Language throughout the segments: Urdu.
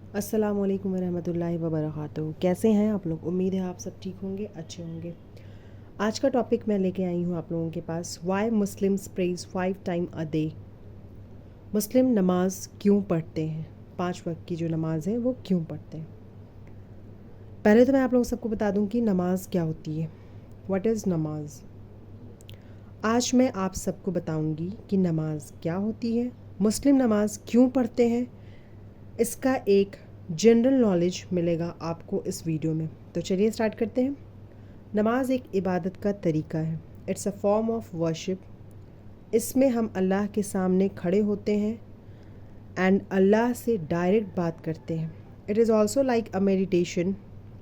السلام علیکم ورحمۃ اللہ وبرکاتہ. کیسے ہیں آپ لوگ؟ امید ہے آپ سب ٹھیک ہوں گے، اچھے ہوں گے. آج کا ٹاپک میں لے کے آئی ہوں آپ لوگوں کے پاس، why Muslims pray 5 time a day. Muslim نماز کیوں پڑھتے ہیں؟ 5 وقت کی جو نماز ہے وہ کیوں پڑھتے ہیں؟ پہلے تو میں آپ لوگوں سب کو بتا دوں کہ نماز کیا ہوتی ہے. واٹ از نماز؟ آج میں آپ سب کو بتاؤں گی کہ نماز کیا ہوتی ہے، مسلم نماز کیوں پڑھتے ہیں. اس کا ایک جنرل نالج ملے گا آپ کو اس ویڈیو میں. تو چلیے اسٹارٹ کرتے ہیں. نماز ایک عبادت کا طریقہ ہے. It's a form of worship. اس میں ہم اللہ کے سامنے کھڑے ہوتے ہیں اینڈ اللہ سے ڈائریکٹ بات کرتے ہیں. It is also like a meditation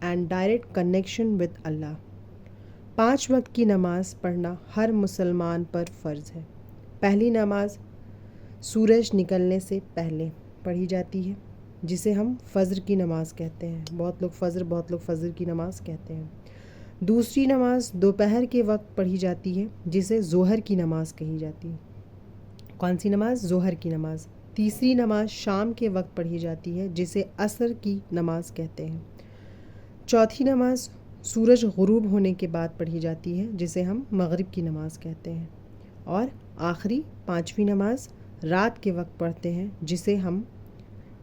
and direct connection with Allah. 5 وقت کی نماز پڑھنا ہر مسلمان پر فرض ہے. پہلی نماز سورج نکلنے سے پہلے پڑھی جاتی ہے، جسے ہم فجر کی نماز کہتے ہیں. بہت لوگ فجر کی نماز کہتے ہیں. دوسری نماز دوپہر کے وقت پڑھی جاتی ہے، جسے ظہر کی نماز کہی جاتی ہے. کون سی نماز؟ ظہر کی نماز. تیسری نماز شام کے وقت پڑھی جاتی ہے، جسے عصر کی نماز کہتے ہیں. چوتھی نماز سورج غروب ہونے کے بعد پڑھی جاتی ہے، جسے ہم مغرب کی نماز کہتے ہیں. اور آخری 5ویں نماز رات کے وقت پڑھتے ہیں، جسے ہم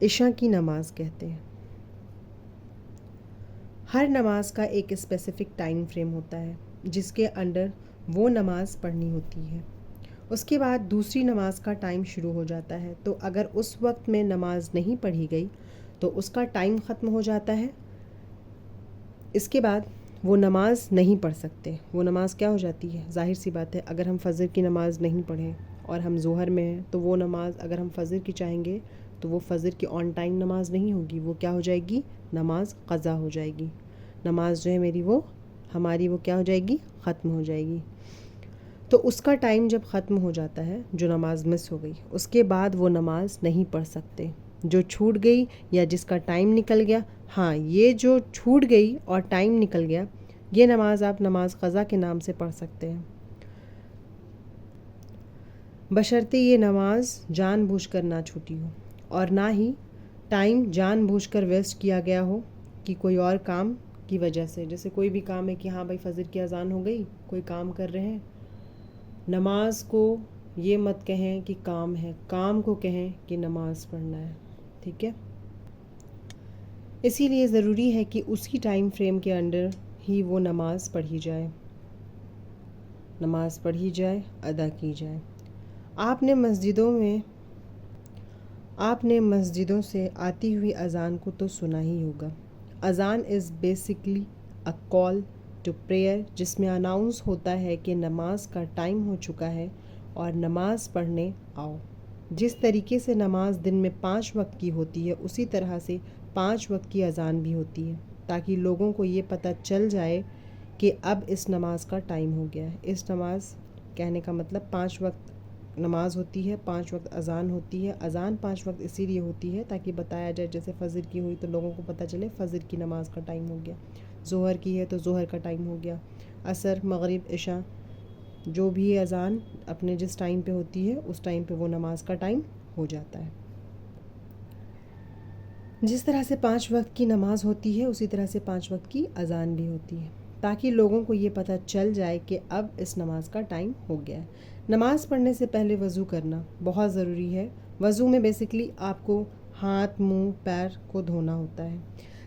عشاء کی نماز کہتے ہیں. ہر نماز کا ایک اسپیسیفک ٹائم فریم ہوتا ہے جس کے انڈر وہ نماز پڑھنی ہوتی ہے. اس کے بعد دوسری نماز کا ٹائم شروع ہو جاتا ہے. تو اگر اس وقت میں نماز نہیں پڑھی گئی تو اس کا ٹائم ختم ہو جاتا ہے. اس کے بعد وہ نماز نہیں پڑھ سکتے. وہ نماز کیا ہو جاتی ہے؟ ظاہر سی بات ہے، اگر ہم فجر کی نماز نہیں پڑھیں اور ہم ظہر میں ہیں تو وہ نماز اگر ہم فجر کی چاہیں گے تو وہ فجر کی آن ٹائم نماز نہیں ہوگی. وہ کیا ہو جائے گی؟ نماز قضا ہو جائے گی. نماز جو ہے میری وہ ہماری وہ کیا ہو جائے گی؟ ختم ہو جائے گی. تو اس کا ٹائم جب ختم ہو جاتا ہے، جو نماز مس ہو گئی، اس کے بعد وہ نماز نہیں پڑھ سکتے. جو چھوٹ گئی یا جس کا ٹائم نکل گیا، ہاں یہ جو چھوٹ گئی اور ٹائم نکل گیا، یہ نماز آپ نماز قضا کے نام سے پڑھ سکتے ہیں، بشرطے یہ نماز جان بوجھ کر نہ چھوٹی ہو اور نہ ہی ٹائم جان بوجھ کر ویسٹ کیا گیا ہو کہ کوئی اور کام کی وجہ سے. جیسے کوئی بھی کام ہے کہ ہاں بھائی فجر کی اذان ہو گئی، کوئی کام کر رہے ہیں، نماز کو یہ مت کہیں کہ کام ہے، کام کو کہیں کہ نماز پڑھنا ہے. ٹھیک ہے؟ اسی لیے ضروری ہے کہ اسی ٹائم فریم کے انڈر ہی وہ نماز پڑھی جائے، نماز پڑھی جائے، ادا کی جائے. آپ نے مسجدوں سے آتی ہوئی اذان کو تو سنا ہی ہوگا. Azaan is basically a call to prayer, جس میں اناؤنس ہوتا ہے کہ نماز کا ٹائم ہو چکا ہے اور نماز پڑھنے آؤ. جس طریقے سے نماز دن میں 5 وقت کی ہوتی ہے، اسی طرح سے 5 وقت کی اذان بھی ہوتی ہے، تاکہ لوگوں کو یہ پتہ چل جائے کہ اب اس نماز کا ٹائم ہو گیا ہے. اس نماز کہنے کا مطلب 5 وقت نماز ہوتی ہے، 5 وقت اذان ہوتی ہے. اذان 5 وقت اسی لیے ہوتی ہے تاکہ بتایا جائے، جیسے فجر کی ہوئی تو لوگوں کو پتہ چلے فجر کی نماز کا ٹائم ہو گیا، ظہر کی ہے تو ظہر کا ٹائم ہو گیا، عصر، مغرب، عشاء، جو بھی اذان اپنے جس ٹائم پہ ہوتی ہے اس ٹائم پہ وہ نماز کا ٹائم ہو جاتا ہے. جس طرح سے 5 وقت کی نماز ہوتی ہے، اسی طرح سے 5 وقت کی اذان بھی ہوتی ہے، تاکہ لوگوں کو یہ پتہ چل جائے کہ اب اس نماز کا ٹائم ہو گیا ہے. نماز پڑھنے سے پہلے وضو کرنا بہت ضروری ہے. وضو میں بیسکلی آپ کو ہاتھ، منہ، پیر کو دھونا ہوتا ہے.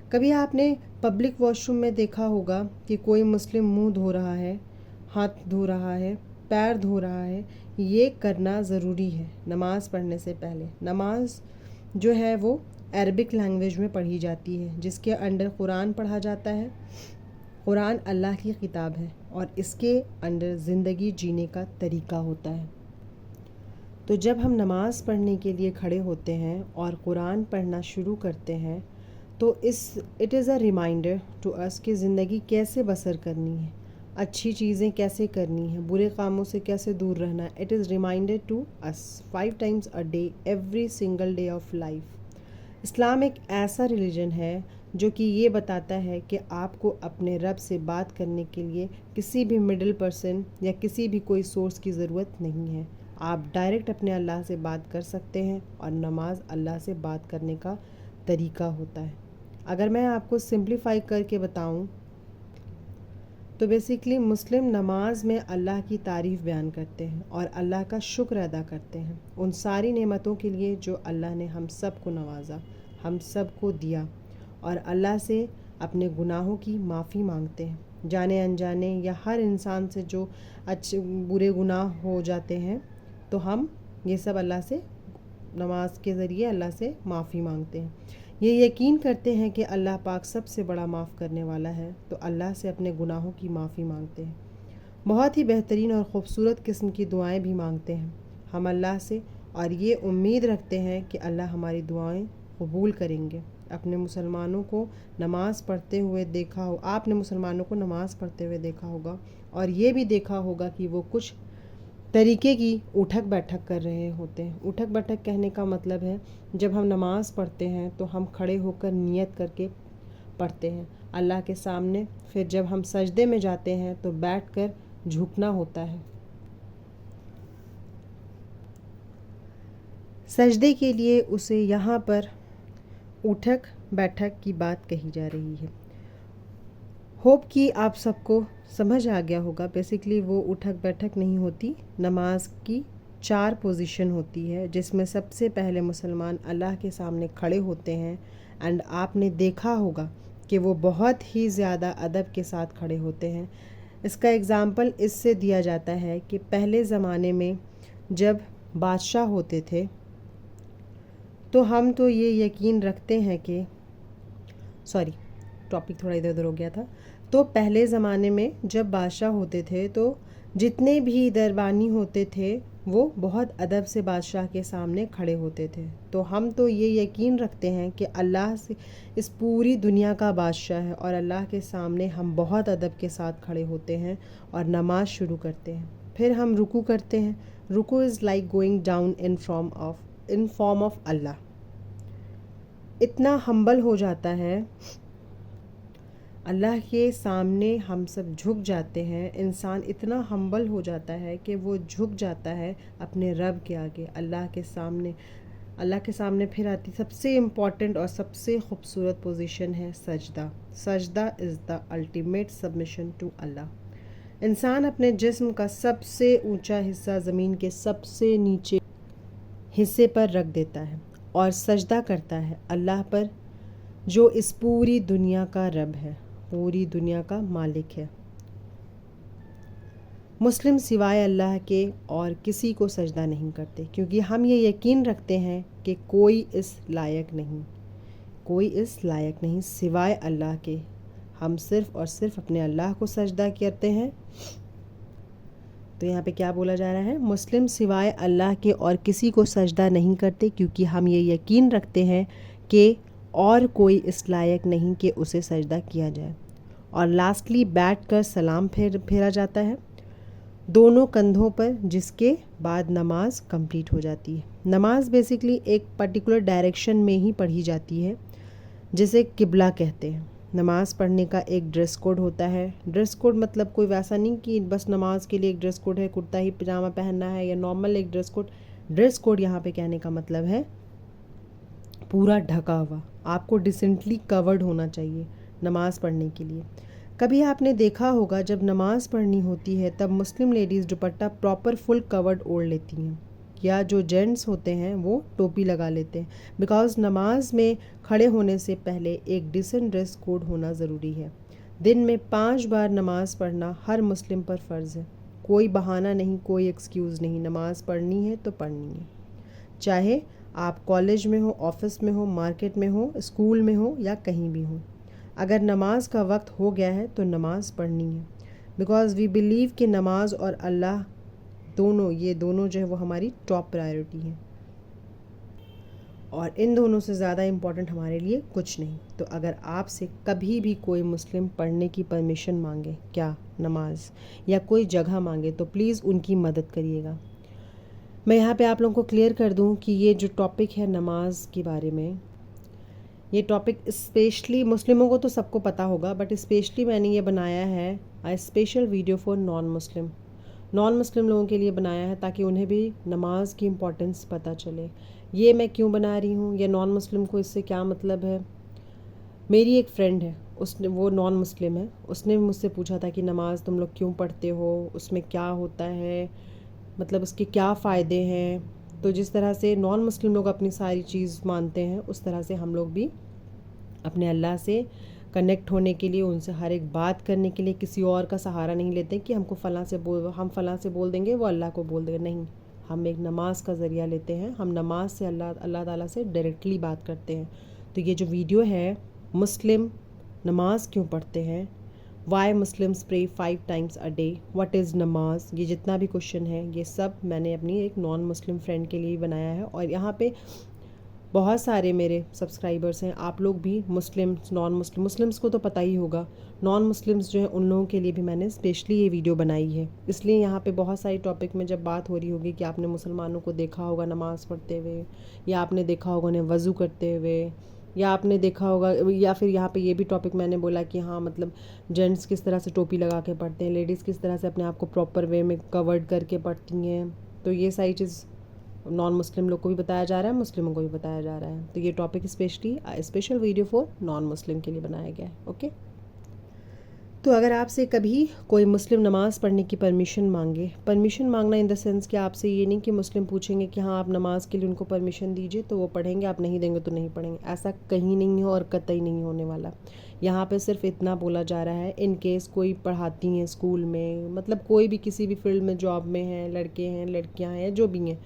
کبھی آپ نے پبلک واش روم میں دیکھا ہوگا کہ کوئی مسلم منہ دھو رہا ہے، ہاتھ دھو رہا ہے، پیر دھو رہا ہے. یہ کرنا ضروری ہے نماز پڑھنے سے پہلے. نماز جو ہے وہ عربک لینگویج میں پڑھی جاتی ہے، جس کے انڈر قرآن پڑھا جاتا ہے. قرآن اللہ کی کتاب ہے اور اس کے انڈر زندگی جینے کا طریقہ ہوتا ہے. تو جب ہم نماز پڑھنے کے لیے کھڑے ہوتے ہیں اور قرآن پڑھنا شروع کرتے ہیں تو it is a reminder to us کہ زندگی کیسے بسر کرنی ہے، اچھی چیزیں کیسے کرنی ہیں، برے کاموں سے کیسے دور رہنا ہے. It is reminder to us 5 times a day, every single day of life. Islam ایک ایسا ریلیجن ہے جو کہ یہ بتاتا ہے کہ آپ کو اپنے رب سے بات کرنے کے لیے کسی بھی مڈل پرسن یا کسی بھی کوئی سورس کی ضرورت نہیں ہے. آپ ڈائریکٹ اپنے اللہ سے بات کر سکتے ہیں اور نماز اللہ سے بات کرنے کا طریقہ ہوتا ہے. اگر میں آپ کو سمپلیفائی کر کے بتاؤں تو بیسیکلی مسلم نماز میں اللہ کی تعریف بیان کرتے ہیں اور اللہ کا شکر ادا کرتے ہیں ان ساری نعمتوں کے لیے جو اللہ نے ہم سب کو نوازا، ہم سب کو دیا، اور اللہ سے اپنے گناہوں کی معافی مانگتے ہیں. جانے انجانے یا ہر انسان سے جو اچھے برے گناہ ہو جاتے ہیں تو ہم یہ سب اللہ سے نماز کے ذریعے اللہ سے معافی مانگتے ہیں. یہ یقین کرتے ہیں کہ اللہ پاک سب سے بڑا معاف کرنے والا ہے تو اللہ سے اپنے گناہوں کی معافی مانگتے ہیں. بہت ہی بہترین اور خوبصورت قسم کی دعائیں بھی مانگتے ہیں ہم اللہ سے، اور یہ امید رکھتے ہیں کہ اللہ ہماری دعائیں قبول کریں گے. اپنے مسلمانوں کو نماز پڑھتے ہوئے دیکھا ہو آپ نے مسلمانوں کو نماز پڑھتے ہوئے دیکھا ہوگا، اور یہ بھی دیکھا ہوگا کہ وہ کچھ طریقے کی اٹھک بیٹھک کر رہے ہوتے ہیں. اٹھک بیٹھک کہنے کا مطلب ہے جب ہم نماز پڑھتے ہیں تو ہم کھڑے ہو کر نیت کر کے پڑھتے ہیں اللہ کے سامنے، پھر جب ہم سجدے میں جاتے ہیں تو بیٹھ کر جھکنا ہوتا ہے. سجدے کے لیے اسے یہاں پر اٹھک بیٹھک کی بات کہی جا رہی ہے. ہوپ کہ آپ سب کو سمجھ آ گیا ہوگا. بیسیکلی وہ اٹھک بیٹھک نہیں ہوتی، نماز کی 4 پوزیشن ہوتی ہے جس میں سب سے پہلے مسلمان اللہ کے سامنے کھڑے ہوتے ہیں، اینڈ آپ نے دیکھا ہوگا کہ وہ بہت ہی زیادہ ادب کے ساتھ کھڑے ہوتے ہیں. اس کا اگزامپل اس سے دیا جاتا ہے کہ پہلے زمانے میں جب بادشاہ ہوتے تھے تو ہم تو یہ یقین رکھتے ہیں کہ ٹاپک تھوڑا ادھر ادھر ہو گیا تھا. تو پہلے زمانے میں جب بادشاہ ہوتے تھے تو جتنے بھی دربانی ہوتے تھے وہ بہت ادب سے بادشاہ کے سامنے کھڑے ہوتے تھے. تو ہم تو یہ یقین رکھتے ہیں کہ اللہ سے اس پوری دنیا کا بادشاہ ہے، اور اللہ کے سامنے ہم بہت ادب کے ساتھ کھڑے ہوتے ہیں اور نماز شروع کرتے ہیں. پھر ہم رکوع کرتے ہیں. رکوع is like going down in form of Allah. اتنا ہمبل ہو جاتا ہے اللہ کے سامنے، ہم سب جھک جاتے ہیں. انسان اتنا ہمبل ہو جاتا ہے کہ وہ جھک جاتا ہے اپنے رب کے آگے، اللہ کے سامنے. پھر آتی سب سے امپورٹنٹ اور سب سے خوبصورت پوزیشن ہے سجدہ. سجدہ از دا الٹیمیٹ سبمیشن ٹو اللہ. انسان اپنے جسم کا سب سے اونچا حصہ زمین کے سب سے نیچے حصے پر رکھ دیتا ہے اور سجدہ کرتا ہے اللہ پر جو اس پوری دنیا کا رب ہے، پوری دنیا کا مالک ہے. مسلم سوائے اللہ کے اور کسی کو سجدہ نہیں کرتے، کیونکہ ہم یہ یقین رکھتے ہیں کہ کوئی اس لائق نہیں سوائے اللہ کے. ہم صرف اور صرف اپنے اللہ کو سجدہ کرتے ہیں. تو یہاں پہ کیا بولا جا رہا ہے؟ مسلم سوائے اللہ کے اور کسی کو سجدہ نہیں کرتے، کیونکہ ہم یہ یقین رکھتے ہیں کہ اور کوئی اس لائق نہیں کہ اسے سجدہ کیا جائے. اور لاسٹلی بیٹھ کر سلام پھیرا جاتا ہے دونوں کندھوں پر، جس کے بعد نماز کمپلیٹ ہو جاتی ہے. نماز بیسیکلی ایک پرٹیکولر ڈائریکشن میں ہی پڑھی جاتی ہے جسے قبلہ کہتے ہیں. نماز پڑھنے کا ایک ڈریس کوڈ ہوتا ہے. ڈریس کوڈ مطلب کوئی ویسا نہیں کہ بس نماز کے لیے ایک ڈریس کوڈ ہے، کرتا ہی پجامہ پہننا ہے یا نارمل ایک ڈریس کوڈ. ڈریس کوڈ یہاں پہ کہنے کا مطلب ہے پورا ڈھکا ہوا، آپ کو ڈیسنٹلی کورڈ ہونا چاہیے نماز پڑھنے کے لیے. کبھی آپ نے دیکھا ہوگا جب نماز پڑھنی ہوتی ہے تب مسلم لیڈیز دوپٹہ پراپر فل کورڈ اوڑھ لیتی ہیں، یا جو جینٹس ہوتے ہیں وہ ٹوپی لگا لیتے ہیں، بیکاز نماز میں کھڑے ہونے سے پہلے ایک ڈیسنٹ ڈریس کوڈ ہونا ضروری ہے. دن میں 5 بار نماز پڑھنا ہر مسلم پر فرض ہے. کوئی بہانہ نہیں، کوئی ایکسکیوز نہیں. نماز پڑھنی ہے تو پڑھنی ہے، چاہے آپ کالج میں ہو، آفس میں ہو، مارکیٹ میں ہو، اسکول میں ہو یا کہیں بھی ہو. اگر نماز کا وقت ہو گیا ہے تو نماز پڑھنی ہے، بیکاز وی بلیو کہ نماز اور اللہ یہ دونوں جو ہے وہ ہماری ٹاپ پرائیورٹی ہیں، اور ان دونوں سے زیادہ امپورٹنٹ ہمارے لیے کچھ نہیں. تو اگر آپ سے کبھی بھی کوئی مسلم پڑھنے کی پرمیشن مانگے، کیا نماز یا کوئی جگہ مانگے، تو پلیز ان کی مدد کریے گا. میں یہاں پہ آپ لوگوں کو کلیئر کر دوں کہ یہ جو ٹاپک ہے نماز کے بارے میں، یہ ٹاپک اسپیشلی مسلموں کو تو سب کو پتہ ہوگا، بٹ اسپیشلی میں نے یہ بنایا ہے اسپیشل ویڈیو فار نان مسلم لوگوں کے لیے بنایا ہے، تاکہ انہیں بھی نماز کی امپورٹنس پتہ چلے. یہ میں کیوں بنا رہی ہوں یا نان مسلم کو اس سے کیا مطلب ہے. میری ایک فرینڈ ہے، وہ نان مسلم ہے، اس نے مجھ سے پوچھا تھا کہ نماز تم لوگ کیوں پڑھتے ہو، اس میں کیا ہوتا ہے، مطلب اس کے کیا فائدے ہیں. تو جس طرح سے نان مسلم لوگ اپنی ساری چیز مانتے ہیں، اس طرح سے ہم لوگ بھی اپنے اللہ سے کنیکٹ ہونے کے لیے، ان سے ہر ایک بات کرنے کے لیے کسی اور کا سہارا نہیں لیتے کہ ہم فلاں سے بول دیں گے، وہ اللہ کو بول دیں گے. نہیں، ہم ایک نماز کا ذریعہ لیتے ہیں، ہم نماز سے اللہ تعالیٰ سے ڈائریکٹلی بات کرتے ہیں. تو یہ جو ویڈیو ہے، مسلم نماز کیوں پڑھتے ہیں، وائی مسلمس پرے 5 times a day، what is نماز، یہ جتنا بھی کوشچن ہے یہ سب میں نے اپنی ایک نان مسلم فرینڈ کے لیے بنایا ہے. اور یہاں پہ بہت سارے میرے سبسکرائبرس ہیں، آپ لوگ بھی مسلمس، نان مسلمس کو تو پتہ ہی ہوگا، نان مسلمس جو ہیں ان لوگوں کے لیے بھی میں نے اسپیشلی یہ ویڈیو بنائی ہے. اس لیے یہاں پہ بہت ساری ٹاپک میں جب بات ہو رہی ہوگی کہ آپ نے مسلمانوں کو دیکھا ہوگا نماز پڑھتے ہوئے، یا آپ نے دیکھا ہوگا انہیں وضو کرتے ہوئے، یا آپ نے دیکھا ہوگا، یا پھر یہاں پہ یہ بھی ٹاپک میں نے بولا کہ ہاں مطلب جینٹس کس طرح سے ٹوپی لگا کے پڑھتے ہیں، لیڈیز کس طرح سے اپنے آپ کو پراپر وے میں کورڈ کر کے پڑھتی ہیں. تو یہ ساری چیز نان مسلم لوگ کو بھی بتایا جا رہا ہے، مسلموں کو بھی بتایا جا رہا ہے. تو یہ topic special video for non Muslim کے لیے بنایا گیا ہے. اوکے. تو اگر آپ سے کبھی کوئی مسلم نماز پڑھنے کی پرمیشن مانگنا ان دا سینس کہ آپ سے یہ نہیں کہ مسلم پوچھیں گے کہ ہاں آپ نماز کے لیے ان کو پرمیشن دیجئے تو وہ پڑھیں گے، آپ نہیں دیں گے تو نہیں پڑھیں گے، ایسا کہیں نہیں ہے اور قطعی نہیں ہونے والا. یہاں پہ صرف اتنا بولا جا رہا ہے ان کیس کوئی پڑھاتی ہیں اسکول میں، مطلب کوئی بھی کسی بھی فیلڈ میں جاب میں ہیں، لڑکے ہیں، لڑکیاں ہیں، جو بھی ہیں،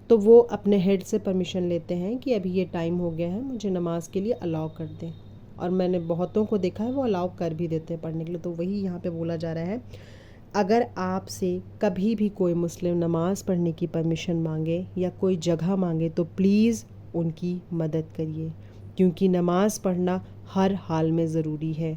تو وہ اپنے ہیڈ سے پرمیشن لیتے ہیں کہ ابھی یہ ٹائم ہو گیا ہے، مجھے نماز کے لیے الاؤ کر دیں. اور میں نے بہتوں کو دیکھا ہے وہ الاؤ کر بھی دیتے ہیں پڑھنے کے لیے. تو وہی یہاں پہ بولا جا رہا ہے، اگر آپ سے کبھی بھی کوئی مسلم نماز پڑھنے کی پرمیشن مانگے یا کوئی جگہ مانگے تو پلیز ان کی مدد کریے، کیونکہ نماز پڑھنا ہر حال میں ضروری ہے.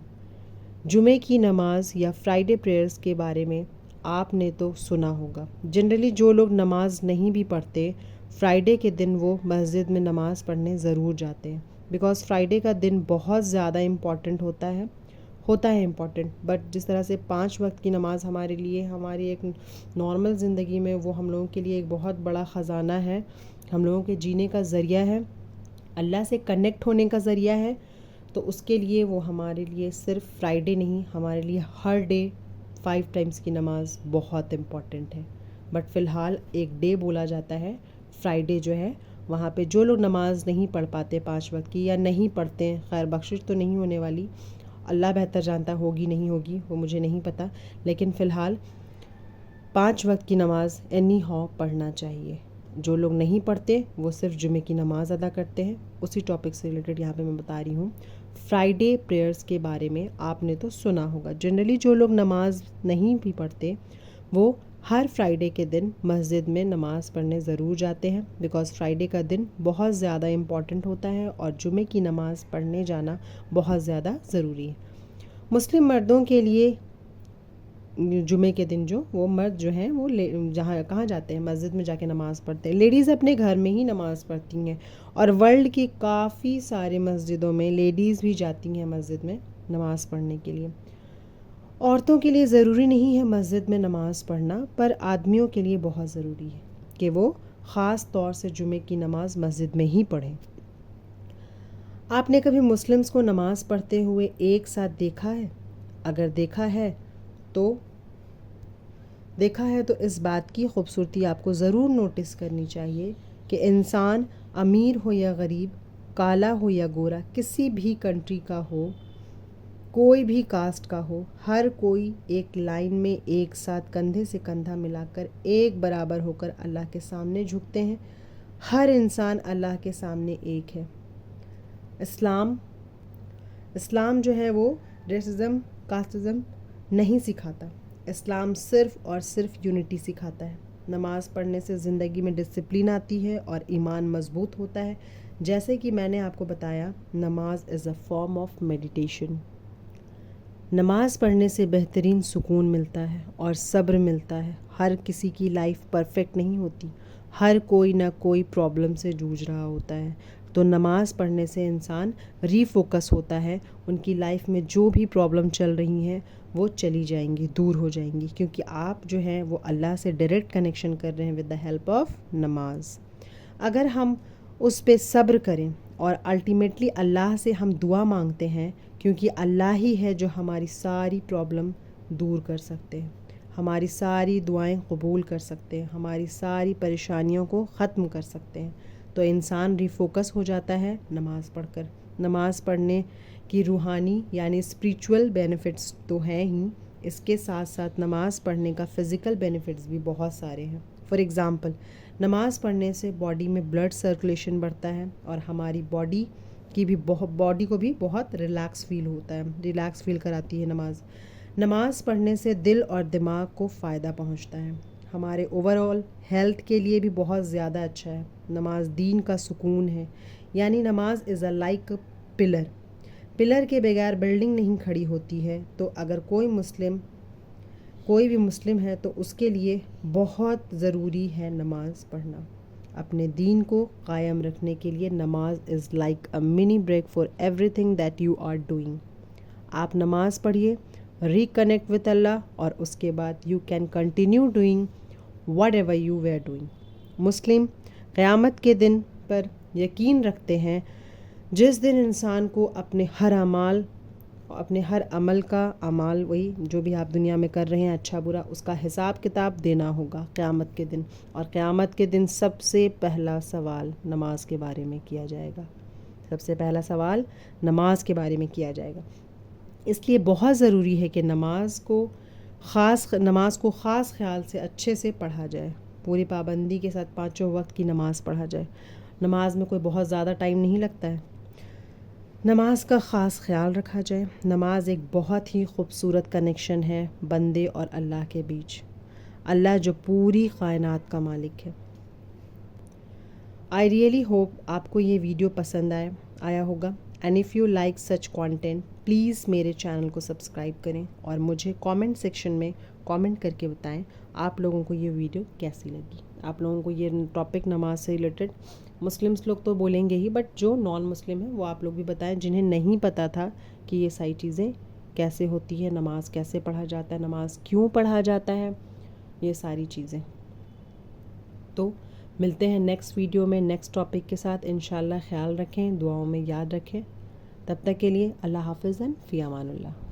جمعے کی نماز یا فرائیڈے پریئرز کے بارے میں آپ نے تو سنا ہوگا. جنرلی جو لوگ نماز نہیں بھی پڑھتے، فرائیڈے کے دن وہ مسجد میں نماز پڑھنے ضرور جاتے ہیں، بیکاز فرائیڈے کا دن بہت زیادہ امپورٹنٹ ہوتا ہے امپورٹنٹ. بٹ جس طرح سے 5 وقت کی نماز ہمارے لیے، ہماری ایک نارمل زندگی میں وہ ہم لوگوں کے لیے ایک بہت بڑا خزانہ ہے، ہم لوگوں کے جینے کا ذریعہ ہے، اللہ سے کنیکٹ ہونے کا ذریعہ ہے. تو اس کے لیے وہ ہمارے لیے صرف فرائیڈے نہیں، ہمارے لیے ہر ڈے 5 times کی نماز بہت امپورٹنٹ ہے. بٹ فی الحال ایک ڈے بولا جاتا ہے فرائیڈے جو ہے، وہاں پہ جو لوگ نماز نہیں پڑھ پاتے 5 وقت کی یا نہیں پڑھتے ہیں، خیر بخشش تو نہیں ہونے والی، اللہ بہتر جانتا ہوگی نہیں ہوگی وہ مجھے نہیں پتہ، لیکن فی الحال 5 وقت کی نماز اینی ہاؤ پڑھنا چاہیے. جو لوگ نہیں پڑھتے وہ صرف جمعے کی نماز ادا کرتے ہیں. اسی ٹاپک سے ریلیٹڈ یہاں پہ میں بتا رہی ہوں. فرائیڈے پریئرز کے بارے میں آپ نے تو سنا ہوگا. جنرلی جو لوگ نماز نہیں بھی پڑھتے وہ ہر فرائیڈے کے دن مسجد میں نماز پڑھنے ضرور جاتے ہیں، بیکاز فرائیڈے کا دن بہت زیادہ امپورٹنٹ ہوتا ہے اور جمعے کی نماز پڑھنے جانا بہت زیادہ ضروری ہے. مسلم مردوں کے لیے جمعے کے دن جو وہ مرد جو ہیں وہ کہاں جاتے ہیں، مسجد میں جا کے نماز پڑھتے ہیں. لیڈیز اپنے گھر میں ہی نماز پڑھتی ہیں، اور ورلڈ کی کافی سارے مسجدوں میں لیڈیز بھی جاتی ہیں مسجد میں نماز پڑھنے کے لیے. عورتوں کے لیے ضروری نہیں ہے مسجد میں نماز پڑھنا، پر آدمیوں کے لیے بہت ضروری ہے کہ وہ خاص طور سے جمعے کی نماز مسجد میں ہی پڑھیں. آپ نے کبھی مسلمز کو نماز پڑھتے ہوئے ایک ساتھ دیکھا ہے؟ اگر دیکھا ہے تو اس بات کی خوبصورتی آپ کو ضرور نوٹس کرنی چاہیے کہ انسان امیر ہو یا غریب، کالا ہو یا گورا، کسی بھی کنٹری کا ہو، کوئی بھی کاسٹ کا ہو، ہر کوئی ایک لائن میں ایک ساتھ کندھے سے کندھا ملا کر ایک برابر ہو کر اللہ کے سامنے جھکتے ہیں. ہر انسان اللہ کے سامنے ایک ہے. اسلام جو ہے وہ ریسزم، کاسٹزم نہیں سکھاتا. اسلام صرف اور صرف یونٹی سکھاتا ہے. نماز پڑھنے سے زندگی میں ڈسپلن آتی ہے اور ایمان مضبوط ہوتا ہے. جیسے کہ میں نے آپ کو بتایا، نماز از اے فارم آف میڈیٹیشن. نماز پڑھنے سے بہترین سکون ملتا ہے اور صبر ملتا ہے. ہر کسی کی لائف پرفیکٹ نہیں ہوتی، ہر کوئی نہ کوئی پرابلم سے جوجھ رہا ہوتا ہے. تو نماز پڑھنے سے انسان ری فوکس ہوتا ہے، ان کی لائف میں جو بھی پرابلم چل رہی ہیں وہ چلی جائیں گی، دور ہو جائیں گی، کیونکہ آپ جو ہیں وہ اللہ سے ڈائریکٹ کنیکشن کر رہے ہیں ود دا ہیلپ آف نماز. اگر ہم اس پہ صبر کریں اور الٹیمیٹلی اللہ سے ہم دعا مانگتے ہیں، کیونکہ اللہ ہی ہے جو ہماری ساری پرابلم دور کر سکتے ہیں، ہماری ساری دعائیں قبول کر سکتے ہیں، ہماری ساری پریشانیوں کو ختم کر سکتے ہیں۔ تو انسان ریفوکس ہو جاتا ہے نماز پڑھ کر۔ نماز پڑھنے کی روحانی یعنی اسپریچول بینیفٹس تو ہیں ہی، اس کے ساتھ ساتھ نماز پڑھنے کا فزیکل بینیفٹس بھی بہت سارے ہیں۔ فار ایگزامپل، نماز پڑھنے سے باڈی میں بلڈ سرکولیشن بڑھتا ہے اور ہماری باڈی کو بھی بہت ریلیکس فیل ہوتا ہے، ریلیکس فیل کراتی ہے نماز۔ نماز پڑھنے سے دل اور دماغ کو فائدہ پہنچتا ہے، ہمارے اوور آل ہیلتھ کے لیے بھی بہت زیادہ اچھا ہے۔ نماز دین کا سکون ہے، یعنی نماز از اے لائک پلر کے بغیر بلڈنگ نہیں کھڑی ہوتی ہے۔ تو اگر کوئی بھی مسلم ہے تو اس کے لیے بہت ضروری ہے نماز پڑھنا۔ اپنے دین کو قائم رکھنے کے لیے namaz is like a mini break for everything that you are doing. آپ نماز پڑھیے، ریکنیکٹ وتھ اللہ، اور اس کے بعد you can continue doing whatever you were doing. مسلم قیامت کے دن پر یقین رکھتے ہیں، جس دن انسان کو اپنے ہر عمل کا وہی جو بھی آپ دنیا میں کر رہے ہیں اچھا برا، اس کا حساب کتاب دینا ہوگا قیامت کے دن۔ اور قیامت کے دن سب سے پہلا سوال نماز کے بارے میں کیا جائے گا، سب سے پہلا سوال نماز کے بارے میں کیا جائے گا۔ اس لیے بہت ضروری ہے کہ نماز کو خاص خیال سے اچھے سے پڑھا جائے، پوری پابندی کے ساتھ 5 وقت کی نماز پڑھا جائے۔ نماز میں کوئی بہت زیادہ ٹائم نہیں لگتا ہے، نماز کا خاص خیال رکھا جائے۔ نماز ایک بہت ہی خوبصورت کنیکشن ہے بندے اور اللہ کے بیچ، اللہ جو پوری کائنات کا مالک ہے۔ آئی ریئلی ہوپ آپ کو یہ ویڈیو پسند آیا ہوگا، and if you like such content please میرے چینل کو سبسکرائب کریں اور مجھے کامنٹ سیکشن میں کامنٹ کر کے بتائیں آپ لوگوں کو یہ ویڈیو کیسی لگی۔ آپ لوگوں کو یہ ٹاپک نماز سے ریلیٹڈ، مسلمس لوگ تو بولیں گے ہی، بٹ جو نان مسلم ہیں وہ آپ لوگ بھی بتائیں جنہیں نہیں پتہ تھا کہ یہ ساری چیزیں کیسے ہوتی ہے، نماز کیسے پڑھا جاتا ہے، نماز کیوں پڑھا جاتا ہے، یہ ساری چیزیں۔ تو ملتے ہیں نیکسٹ ویڈیو میں نیکسٹ ٹاپک کے ساتھ انشاءاللہ۔ خیال رکھیں، دعاؤں میں یاد رکھیں، تب تک کے لیے اللہ حافظ، فی امان اللہ۔